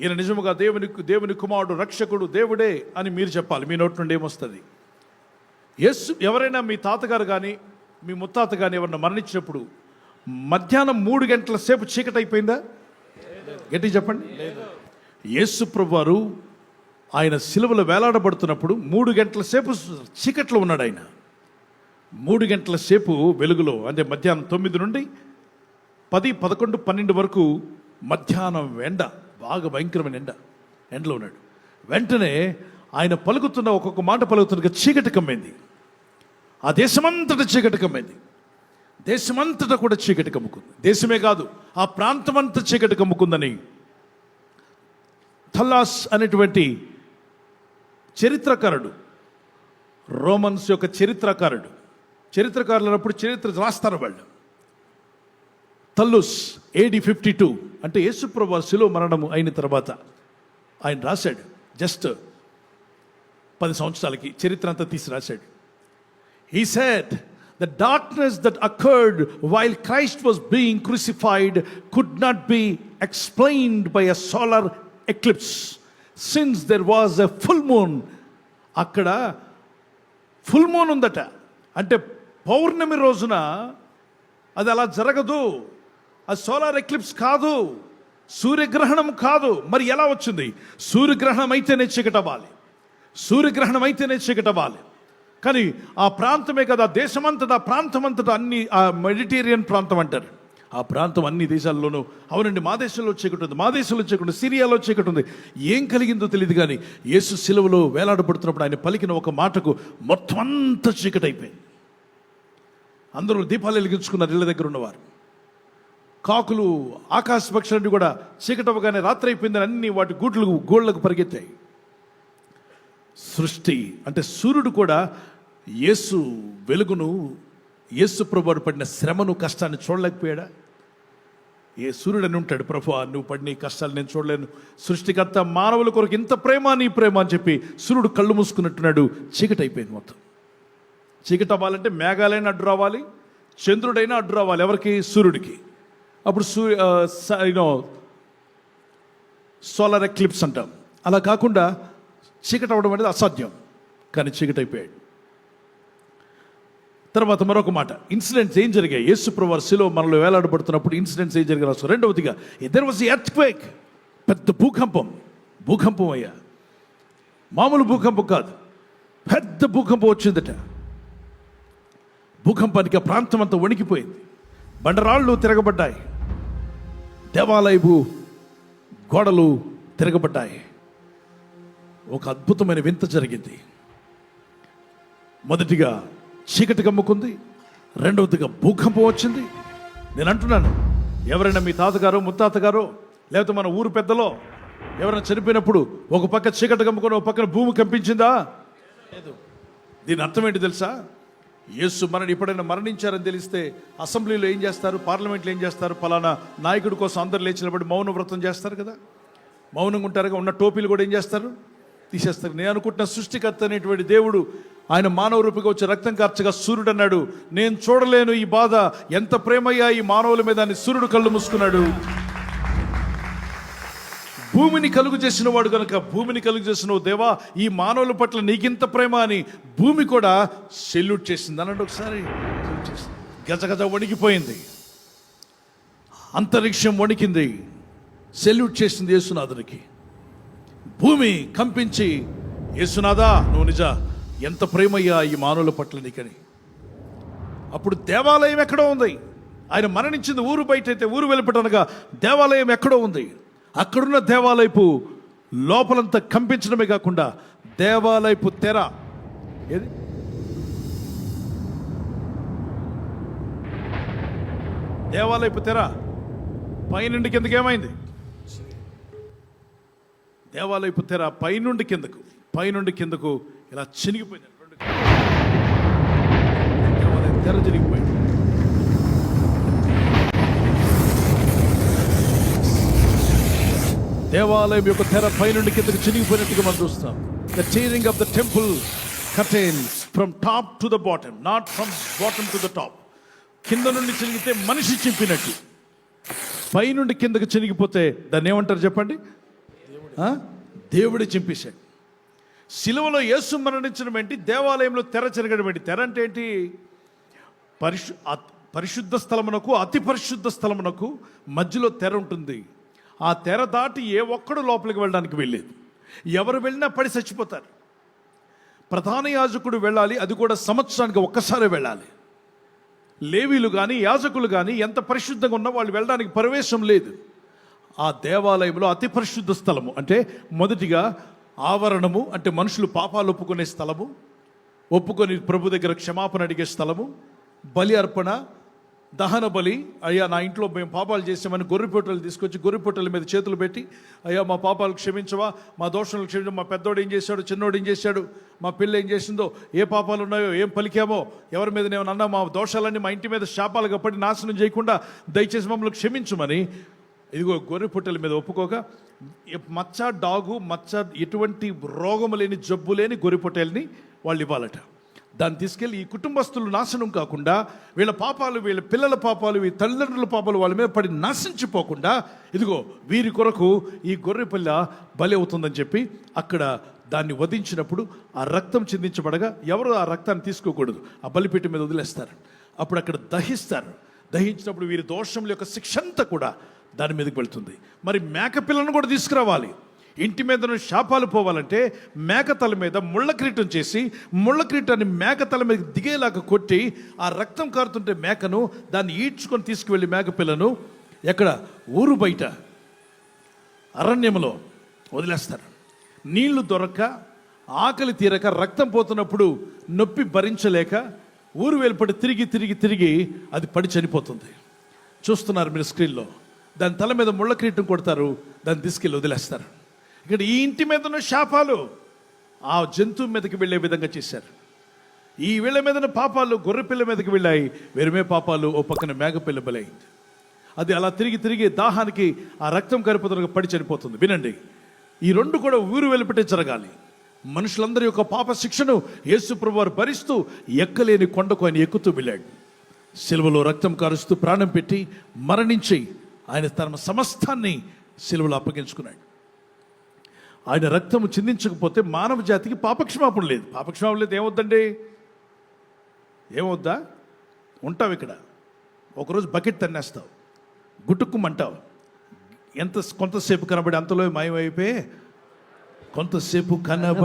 ఈయన నిజముగా దేవుని కుమారుడు, రక్షకుడు, దేవుడే అని మీరు చెప్పాలి. మీ నోటి నుండి ఏమొస్తుంది? యేసు, ఎవరైనా మీ తాతగారు కానీ మీ ముత్తాత కానీ ఎవరైనా మరణించినప్పుడు మధ్యాహ్నం 3 గంటల సేపు చీకటి అయిపోయిందా? గట్టిగా చెప్పండి. యేసు ప్రభువారు ఆయన సిలువలో వేలాడబడుతున్నప్పుడు 3 గంటల సేపు చీకట్లో ఉన్నాడు. ఆయన 3 గంటల సేపు వెలుగులో, అంటే మధ్యాహ్నం 9 నుండి 10, 11, 12 వరకు మధ్యాహ్నం ఎండ, బాగా భయంకరమైన ఎండలో ఉన్నాడు. వెంటనే ఆయన పలుకుతున్న ఒక్కొక్క మాట పలుకుతున్న చీకటి కమ్మింది. ఆ దేశమంతటా చీకటి కమ్మింది. దేశమంతటా కూడా చీకటి కమ్ముకుంది. దేశమే కాదు, ఆ ప్రాంతమంతా చీకటి కమ్ముకుందని థల్లాస్ అనేటువంటి చరిత్రకారుడు, రోమన్స్ యొక్క చరిత్రకారులు అన్నప్పుడు చరిత్ర రాస్తారు వాళ్ళు. తల్లుస్ AD 52 అంటే యేసుప్రభు శిలువ మరణము అయిన తర్వాత ఆయన రాశాడు. జస్ట్ 10 సంవత్సరాలకి చరిత్ర అంతా తీసి రాశాడు. He said, the darkness that occurred while Christ was being crucified could not be explained by a solar eclipse since there was a full moon. అక్కడ ఫుల్ మూన్ ఉందట, అంటే పౌర్ణమి రోజున అది అలా జరగదు. అది సోలార్ ఎక్లిప్స్ కాదు, సూర్యగ్రహణం కాదు. మరి ఎలా వచ్చింది? సూర్యగ్రహణం అయితేనే చీకటవ్వాలి, సూర్యగ్రహణం అయితేనే చీకటవ్వాలి. కానీ ఆ ప్రాంతమే కదా, దేశమంతటా, ప్రాంతమంతటా, అన్ని ఆ మెడిటేరియన్ ప్రాంతం అంటారు, ఆ ప్రాంతం అన్ని దేశాల్లోనూ, అవునండి మా దేశంలో చీకటి ఉంది, మా దేశంలో చీకటి ఉంది, సిరియాలో చీకటి ఉంది. ఏం కలిగిందో తెలియదు కానీ యేసు సిలువలో వేలాడబడుతున్నప్పుడు ఆయన పలికిన ఒక మాటకు మొత్తం అంతా చీకటి అయిపోయింది. అందరూ దీపాలు వెలిగించుకున్నారు, ఇళ్ళ దగ్గర ఉన్నవారు. కాకులు, ఆకాశ పక్షులన్నీ కూడా చీకటి అవ్వగానే రాత్రి అయిపోయిందని అన్ని వాటి గూళ్ళకు పరిగెత్తాయి. సృష్టి అంటే సూర్యుడు కూడా యేసు వెలుగును, యేసు ప్రభువు పడిన శ్రమను, కష్టాన్ని చూడలేకపోయాడా? ఏ సూర్యుడని ఉంటాడు, ప్రభువా నువ్వు పడిన ఈ కష్టాలు నేను చూడలేను, సృష్టికర్త మానవుల కొరకు ఇంత ప్రేమ, నీ ప్రేమ అని చెప్పి సూర్యుడు కళ్ళు మూసుకున్నట్టున్నాడు. చీకటి అయిపోయింది మొత్తం. చీకటి అవ్వాలంటే మేఘాలైనా అడ్డు రావాలి, చంద్రుడైనా అడ్డు రావాలి. ఎవరికి? సూర్యుడికి. అప్పుడు సోలార్ ఎక్లిప్స్ అంటాం. అలా కాకుండా చీకటి అవ్వడం అనేది అసాధ్యం. కానీ చీకటి అయిపోయాడు. తర్వాత మరొక మాట, ఇన్సిడెంట్స్ ఏం జరిగాయి? యేసు ప్రభువు శిలువ మనలో వేలాడబడుతున్నప్పుడు ఇన్సిడెంట్స్ ఏం జరిగాయి? రెండవదిగా, దెర్ వాజ్ ఎర్త్క్వేక్, పెద్ద భూకంపం అయ్యా, మామూలు భూకంపం కాదు, పెద్ద భూకంపం వచ్చిందట. భూకంపానికి ఆ ప్రాంతం అంతా వణికిపోయింది. బండరాళ్ళు తిరగబడ్డాయి, దేవాలయపు గోడలు తిరగబడ్డాయి. ఒక అద్భుతమైన వింత జరిగింది. మొదటిగా చీకటి కమ్ముకుంది, రెండవదిగా భూకంపం వచ్చింది. నేను అంటున్నాను, ఎవరైనా మీ తాతగారో ముత్తాతగారో లేకపోతే మన ఊరు పెద్దలో ఎవరైనా చనిపోయినప్పుడు ఒక పక్క చీకటి కమ్ముకొని ఒక పక్కన భూమి కంపించిందా? లేదు. దీని అర్థం ఏంటి తెలుసా? యేసు ఎప్పుడైనా మరణించారని తెలిస్తే అసెంబ్లీలో ఏం చేస్తారు, పార్లమెంట్లో ఏం చేస్తారు? పలానా నాయకుడి కోసం అందరు లేచి నిలబడి మౌన వ్రతం చేస్తారు కదా, మౌనంగా ఉంటారుగా. ఉన్న టోపీలు కూడా ఏం చేస్తారు? తీసేస్తారు. నేను అనుకుంటున్న సృష్టికర్త అనేటువంటి దేవుడు ఆయన మానవ రూపిగా వచ్చి రక్తం కార్చగా సూర్యుడు అన్నాడు, నేను చూడలేను ఈ బాధ, ఎంత ప్రేమయ్యా ఈ మానవుల మీద అని సూర్యుడు కళ్ళు మూసుకున్నాడు. భూమిని కలుగు చేసిన వాడు కనుక, భూమిని కలుగు చేసిన దేవా ఈ మానవుల పట్ల నీకింత ప్రేమ అని భూమి కూడా సెల్యూట్ చేసింది. అన్నాడు ఒకసారి. గజగజ వణికిపోయింది, అంతరిక్షం వణికింది, సెల్యూట్ చేసింది యేసునాథునికి. భూమి కంపించి, యేసునాథా నువ్వు నిజ, ఎంత ప్రేమయ్యా ఈ మానవుల పట్ల నీకని. అప్పుడు దేవాలయం ఎక్కడో ఉంది. ఆయన మరణించింది ఊరు బయట అయితే, ఊరు వెలుపటనగా దేవాలయం ఎక్కడో ఉంది. అక్కడున్న దేవాలయపు లోపలంతా కంపించడమే కాకుండా దేవాలయపు తెర, ఏది దేవాలయపు తెర పైనుండి కిందకి ఏమైంది? దేవాలయపు తెర పైనుండి కిందకు ఇలా చినిగిపోయింది. దేవాలయం తెర చినిగిపోయింది. దేవాలయం యొక్క తెర పైనుండి కిందకు చినిగిపోయినట్టుగా మనం చూస్తాం. The tearing of the temple curtains from top to the bottom, not from bottom to the top. కింద నుండి చినిగితే మనిషి చింపినట్టు, పైనుండి కిందకు చినిగిపోతే దాన్ని ఏమంటారు చెప్పండి? దేవుడే చింపేశాడు. సిలువలో యేసు మరణించడం ఏంటి, దేవాలయంలో తెర చెరగడం ఏంటి? తెర అంటే ఏంటి? పరిశుద్ధ స్థలమునకు అతి పరిశుద్ధ స్థలమునకు మధ్యలో తెర ఉంటుంది. ఆ తెర దాటి ఏ ఒక్కడు లోపలికి వెళ్ళడానికి వెళ్ళలేదు. ఎవరు వెళ్ళినా పడి చచ్చిపోతారు. ప్రధాన యాజకుడు వెళ్ళాలి, అది కూడా సంవత్సరానికి ఒక్కసారి వెళ్ళాలి. లేవీలు కానీ యాజకులు కానీ ఎంత పరిశుద్ధంగా ఉన్నా వాళ్ళు వెళ్ళడానికి ప్రవేశం లేదు. ఆ దేవాలయంలో అతి పరిశుద్ధ స్థలము అంటే మొదటిగా ఆవరణము, అంటే మనుషులు పాపాలు ఒప్పుకునే స్థలము, ఒప్పుకొని ప్రభు దగ్గర క్షమాపణ అడిగే స్థలము, బలి అర్పణ, దహన బలి. అయ్యా నా ఇంట్లో మేము పాపాలు చేసామని గొర్రెపొట్టలు తీసుకొచ్చి గొర్రెపొట్టల మీద చేతులు పెట్టి, అయ్యా మా పాపాలు క్షమించవా, మా దోషాలు క్షమించవా, మా పెద్దోడు ఏం చేశాడు, చిన్నోడు ఏం చేశాడు, మా పిల్ల ఏం చేసిందో, ఏ పాపాలు ఉన్నాయో, ఏం పలికామో, ఎవరి మీద నేను అన్నా, మా దోషాలన్నీ మా ఇంటి మీద శాపాలుగా పడి నాశనం చేయకుండా దయచేసి మమ్మల్ని క్షమించమని ఇదిగో గొర్రెపొట్టల మీద ఒప్పుకోక, మచ్చ డాగు మచ్చ ఎటువంటి రోగము లేని జబ్బు లేని గొర్రెపొట్టెల్ని వాళ్ళు ఇవ్వాలట. దాన్ని తీసుకెళ్ళి ఈ కుటుంబస్తులు నాశనం కాకుండా, వీళ్ళ పాపాలు, వీళ్ళ పిల్లల పాపాలు, ఈ తల్లిదండ్రుల పాపాలు వాళ్ళ మీద పడి నాశించిపోకుండా, ఇదిగో వీరి కొరకు ఈ గొర్రెపిల్ల బలి అవుతుందని చెప్పి అక్కడ దాన్ని వధించినప్పుడు ఆ రక్తం చిందించబడగా ఎవరు ఆ రక్తాన్ని తీసుకోకూడదు, ఆ బలిపీఠ మీద వదిలేస్తారు. అప్పుడు అక్కడ దహిస్తారు. దహించినప్పుడు వీరి దోషముల యొక్క శిక్ష అంతా కూడా దాని మీదకి వెళ్తుంది. మరి మేకపిల్లను కూడా తీసుకురావాలి. ఇంటి మీద శాపాలు పోవాలంటే మేకతల మీద ముళ్ళ కిరీటం చేసి, ముళ్ళ కిరీటాన్ని మేకతల మీద దిగేలాగా కొట్టి, ఆ రక్తం కారుతుంటే మేకను దాన్ని ఈడ్చుకొని తీసుకువెళ్ళి మేకపిల్లను ఎక్కడ ఊరు బయట అరణ్యంలో వదిలేస్తారు. నీళ్లు దొరక్క, ఆకలి తీరక, రక్తం పోతున్నప్పుడు నొప్పి భరించలేక ఊరు వెలుపడి తిరిగి తిరిగి తిరిగి అది పడి చనిపోతుంది. చూస్తున్నారు మీరు స్క్రీన్లో. దాని తల మీద ముళ్ళ కిరీటం కొడతారు, దాన్ని తీసుకెళ్ళి వదిలేస్తారు. ఇక్కడ ఈ ఇంటి మీద ఉన్న శాపాలు ఆ జంతువు మీదకి వెళ్ళే విధంగా చేశారు. ఈ వీళ్ళ మీద పాపాలు గొర్రెపిల్ల మీదకి వెళ్ళాయి, వేరే పాపాలు ఓ పక్కన మేకపిల్ల బలైంది. అది అలా తిరిగి తిరిగి దాహానికి ఆ రక్తం కరిపోతున్నగా పడి చనిపోతుంది. వినండి, ఈ రెండు కూడా ఊరు వెలుపటే జరగాలి. మనుషులందరి యొక్క పాప శిక్షను యేసు ప్రభువు వారు భరిస్తూ ఎక్కలేని కొండకు ఆయన ఎక్కుతూ వెళ్ళాడు. సిలువలో రక్తం కారుస్తూ ప్రాణం పెట్టి మరణించి ఆయన తన సమస్తాన్ని సిలువలో అప్పగించుకున్నాడు. ఆయన రక్తము చిందించకపోతే మానవ జాతికి పాపక్షమాపణ లేదు. పాపక్షమాపణ లేదు ఏమవుద్దండి? ఏమవుద్దా? ఉంటావు ఇక్కడ, ఒకరోజు బకెట్ తన్నేస్తావు, గుట్టుక్కుమంటావు, కొంతసేపు కనబడి అంతలో మాయమైపోయి కొంతసేపు కనబడి